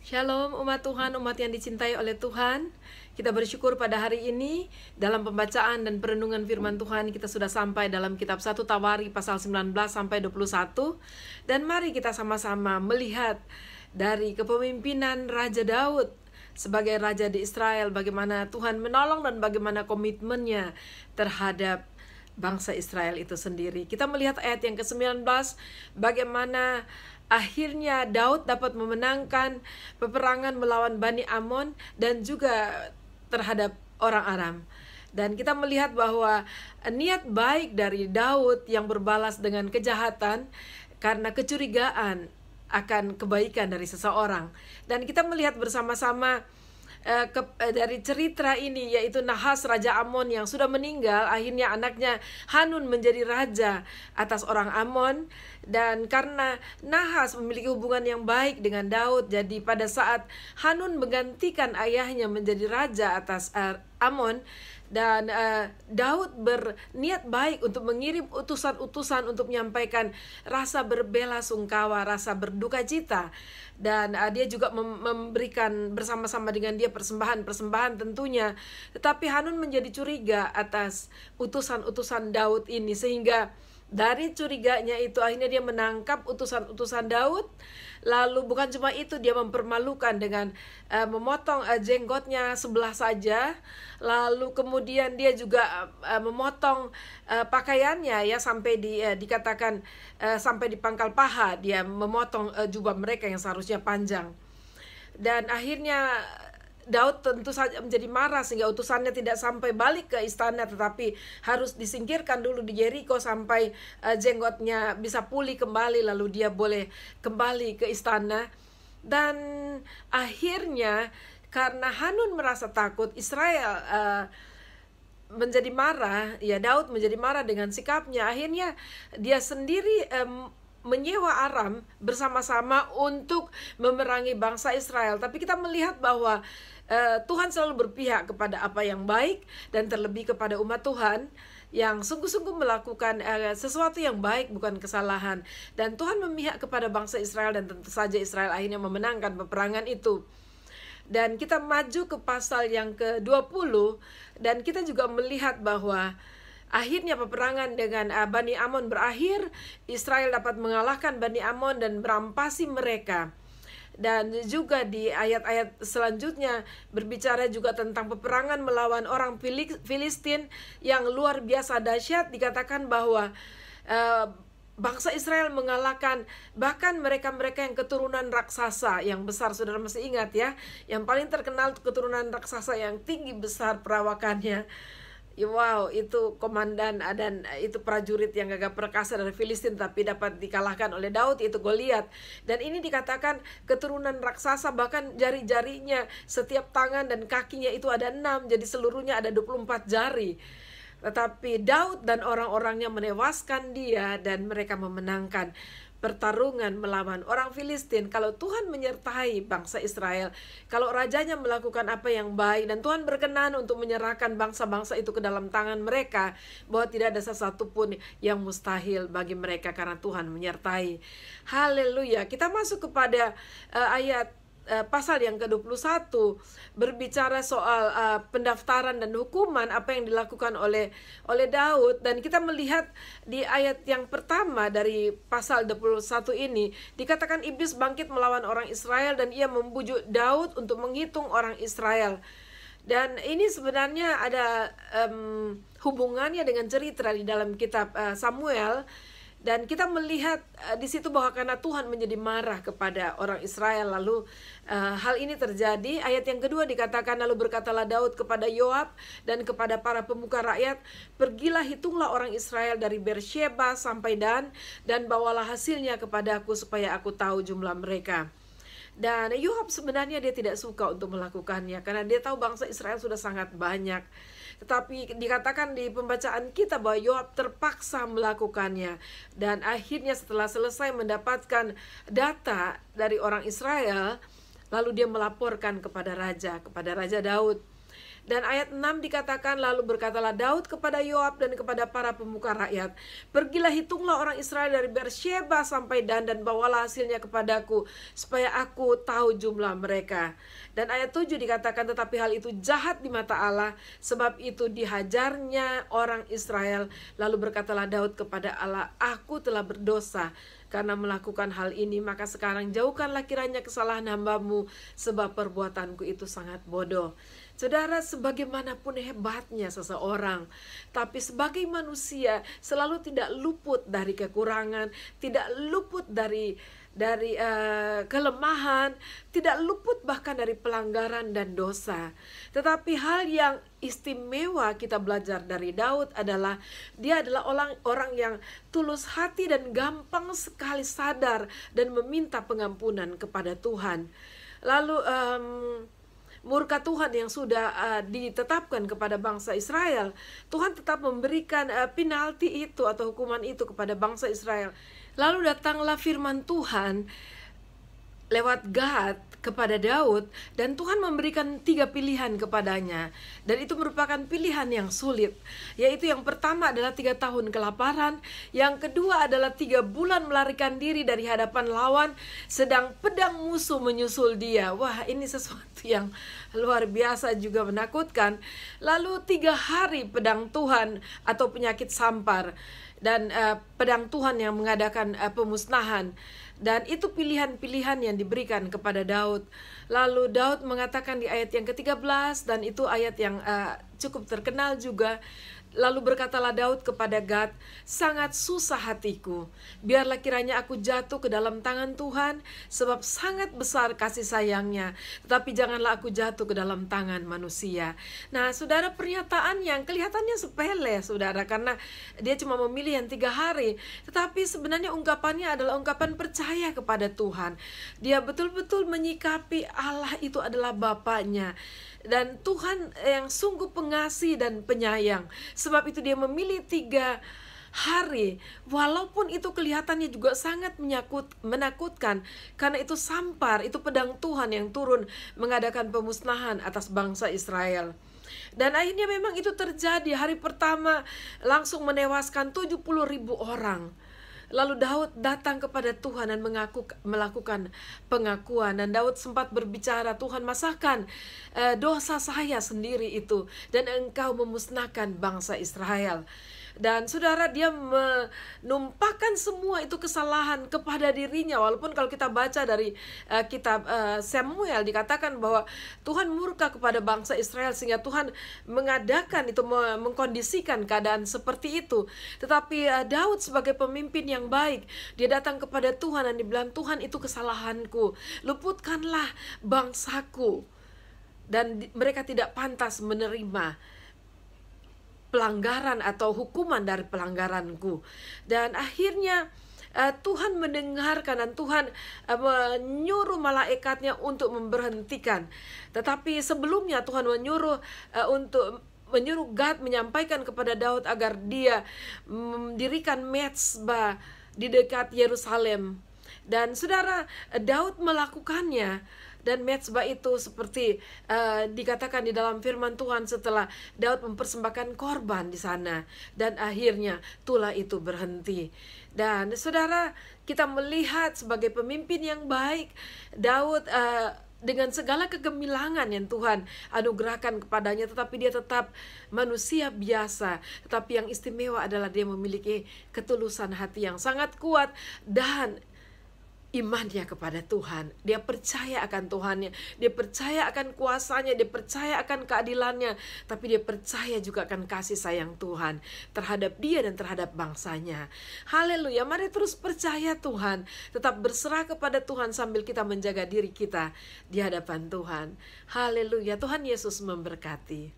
Shalom umat Tuhan, umat yang dicintai oleh Tuhan. Kita bersyukur pada hari ini dalam pembacaan dan perenungan firman Tuhan kita sudah sampai dalam kitab 1 Tawari pasal 19 sampai 21. Dan mari kita sama-sama melihat dari kepemimpinan Raja Daud sebagai raja di Israel, bagaimana Tuhan menolong dan bagaimana komitmennya terhadap bangsa Israel itu sendiri. Kita melihat ayat yang ke-19, bagaimana akhirnya Daud dapat memenangkan peperangan melawan Bani Amon dan juga terhadap orang Aram. Dan kita melihat bahwa niat baik dari Daud yang berbalas dengan kejahatan karena kecurigaan akan kebaikan dari seseorang. Dan kita melihat bersama-sama dari cerita ini, yaitu Nahas Raja Amon yang sudah meninggal. Akhirnya anaknya Hanun menjadi raja atas orang Amon. Dan karena Nahas memiliki hubungan yang baik dengan Daud, jadi pada saat Hanun menggantikan ayahnya menjadi raja atas Amon, dan Daud berniat baik untuk mengirim utusan-utusan untuk menyampaikan rasa berbela sungkawa, rasa berduka cita. Dan dia juga memberikan bersama-sama dengan dia persembahan tentunya. Tetapi Hanun menjadi curiga atas utusan-utusan Daud ini, sehingga dari curiganya itu akhirnya dia menangkap utusan-utusan Daud. Lalu bukan cuma itu, dia mempermalukan dengan memotong jenggotnya sebelah saja. Lalu kemudian dia juga memotong pakaiannya, ya, sampai dikatakan sampai di pangkal paha. Dia memotong jubah mereka yang seharusnya panjang. Dan akhirnya Daud tentu saja menjadi marah sehingga utusannya tidak sampai balik ke istana, tetapi harus disingkirkan dulu di Yeriko sampai jenggotnya bisa pulih kembali, lalu dia boleh kembali ke istana. Dan akhirnya karena Hanun merasa takut, Israel menjadi marah, ya, Daud menjadi marah dengan sikapnya. Akhirnya dia sendiri menyewa Aram bersama-sama untuk memerangi bangsa Israel. Tapi kita melihat bahwa Tuhan selalu berpihak kepada apa yang baik, dan terlebih kepada umat Tuhan yang sungguh-sungguh melakukan sesuatu yang baik, bukan kesalahan. Dan Tuhan memihak kepada bangsa Israel, dan tentu saja Israel akhirnya memenangkan peperangan itu. Dan kita maju ke pasal yang ke-20, dan kita juga melihat bahwa akhirnya peperangan dengan Bani Amon berakhir. Israel dapat mengalahkan Bani Amon dan merampasi mereka. Dan juga di ayat-ayat selanjutnya berbicara juga tentang peperangan melawan orang Filistin yang luar biasa dahsyat. Dikatakan bahwa bangsa Israel mengalahkan bahkan mereka-mereka yang keturunan raksasa yang besar. Saudara masih ingat, ya, yang paling terkenal keturunan raksasa yang tinggi besar perawakannya. Wow, itu komandan dan itu prajurit yang gagah perkasa dari Filistin, tapi dapat dikalahkan oleh Daud, yaitu Goliat. Dan ini dikatakan keturunan raksasa, bahkan jari-jarinya, setiap tangan dan kakinya itu ada 6, jadi seluruhnya ada 24 jari. Tetapi Daud dan orang-orangnya menewaskan dia, dan mereka memenangkan pertarungan melawan orang Filistin. Kalau Tuhan menyertai bangsa Israel, kalau rajanya melakukan apa yang baik, dan Tuhan berkenan untuk menyerahkan bangsa-bangsa itu ke dalam tangan mereka, bahwa tidak ada sesuatu pun yang mustahil bagi mereka karena Tuhan menyertai. Haleluya. Kita masuk kepada ayat pasal yang ke-21, berbicara soal pendaftaran dan hukuman apa yang dilakukan oleh Daud. Dan kita melihat di ayat yang pertama dari pasal 21 ini, dikatakan iblis bangkit melawan orang Israel, dan ia membujuk Daud untuk menghitung orang Israel. Dan ini sebenarnya ada hubungannya dengan cerita di dalam kitab Samuel. Dan kita melihat di situ bahwa karena Tuhan menjadi marah kepada orang Israel, lalu hal ini terjadi. Ayat yang kedua dikatakan, lalu berkatalah Daud kepada Yoab dan kepada para pemuka rakyat, pergilah hitunglah orang Israel dari Beersheba sampai Dan bawalah hasilnya kepadaku supaya aku tahu jumlah mereka. Dan Yoab sebenarnya dia tidak suka untuk melakukannya, karena dia tahu bangsa Israel sudah sangat banyak. Tetapi dikatakan di pembacaan kita bahwa Yoab terpaksa melakukannya. Dan akhirnya setelah selesai mendapatkan data dari orang Israel, lalu dia melaporkan kepada Raja Daud. Dan ayat 6 dikatakan, lalu berkatalah Daud kepada Yoab dan kepada para pemuka rakyat, pergilah hitunglah orang Israel dari Beersheba sampai Dan bawalah hasilnya kepadaku, supaya aku tahu jumlah mereka. Dan ayat 7 dikatakan, tetapi hal itu jahat di mata Allah, sebab itu dihajarnya orang Israel. Lalu berkatalah Daud kepada Allah, aku telah berdosa karena melakukan hal ini, maka sekarang jauhkanlah kiranya kesalahan hambamu, sebab perbuatanku itu sangat bodoh. Saudara, sebagaimanapun hebatnya seseorang, tapi sebagai manusia selalu tidak luput dari kekurangan, tidak luput dari kelemahan, tidak luput bahkan dari pelanggaran dan dosa. Tetapi hal yang istimewa kita belajar dari Daud adalah dia adalah orang yang tulus hati dan gampang sekali sadar dan meminta pengampunan kepada Tuhan. Lalu murka Tuhan yang sudah ditetapkan kepada bangsa Israel, Tuhan tetap memberikan penalti itu atau hukuman itu kepada bangsa Israel. Lalu datanglah firman Tuhan lewat Gad kepada Daud, dan Tuhan memberikan 3 pilihan kepadanya, dan itu merupakan pilihan yang sulit, yaitu yang pertama adalah 3 tahun kelaparan, yang kedua adalah 3 bulan melarikan diri dari hadapan lawan, sedang pedang musuh menyusul dia. Wah, ini sesuatu yang luar biasa juga menakutkan. Lalu 3 hari pedang Tuhan atau penyakit sampar, dan pedang Tuhan yang mengadakan pemusnahan. Dan itu pilihan-pilihan yang diberikan kepada Daud. Lalu Daud mengatakan di ayat yang ke-13, dan itu ayat yang cukup terkenal juga. Lalu berkatalah Daud kepada Gad, sangat susah hatiku, biarlah kiranya aku jatuh ke dalam tangan Tuhan, sebab sangat besar kasih sayangnya, tetapi janganlah aku jatuh ke dalam tangan manusia. Nah, saudara, pernyataan yang kelihatannya sepele, saudara, karena dia cuma memilih yang 3 hari, tetapi sebenarnya ungkapannya adalah ungkapan percaya kepada Tuhan. Dia betul-betul menyikapi Allah itu adalah Bapaknya, dan Tuhan yang sungguh pengasih dan penyayang. Sebab itu dia memilih 3 hari, walaupun itu kelihatannya juga sangat menakutkan, karena itu sampar, itu pedang Tuhan yang turun mengadakan pemusnahan atas bangsa Israel. Dan akhirnya memang itu terjadi. Hari pertama langsung menewaskan 70.000 orang. Lalu Daud datang kepada Tuhan dan melakukan pengakuan. Dan Daud sempat berbicara, Tuhan, masakan dosa saya sendiri itu, dan engkau memusnahkan bangsa Israel. Dan saudara, dia menumpahkan semua itu kesalahan kepada dirinya. Walaupun kalau kita baca dari kitab Samuel, dikatakan bahwa Tuhan murka kepada bangsa Israel, sehingga Tuhan mengadakan itu, mengkondisikan keadaan seperti itu. Tetapi Daud sebagai pemimpin yang baik, dia datang kepada Tuhan dan dibilang, Tuhan, itu kesalahanku, luputkanlah bangsaku. Dan mereka tidak pantas menerima pelanggaran atau hukuman dari pelanggaranku. Dan akhirnya Tuhan mendengarkan, dan Tuhan menyuruh malaikatnya untuk memberhentikan. Tetapi sebelumnya Tuhan menyuruh Gad menyampaikan kepada Daud agar dia mendirikan mezbah di dekat Yerusalem. Dan saudara, Daud melakukannya. Dan mezbah itu seperti dikatakan di dalam firman Tuhan, setelah Daud mempersembahkan korban di sana, dan akhirnya tulah itu berhenti. Dan saudara, kita melihat sebagai pemimpin yang baik, Daud dengan segala kegemilangan yang Tuhan anugerahkan kepadanya, tetapi dia tetap manusia biasa. Tetapi yang istimewa adalah dia memiliki ketulusan hati yang sangat kuat dan imannya kepada Tuhan. Dia percaya akan Tuhannya, dia percaya akan kuasanya, dia percaya akan keadilannya, tapi dia percaya juga akan kasih sayang Tuhan terhadap dia dan terhadap bangsanya. Haleluya, mari terus percaya Tuhan, tetap berserah kepada Tuhan sambil kita menjaga diri kita di hadapan Tuhan. Haleluya, Tuhan Yesus memberkati.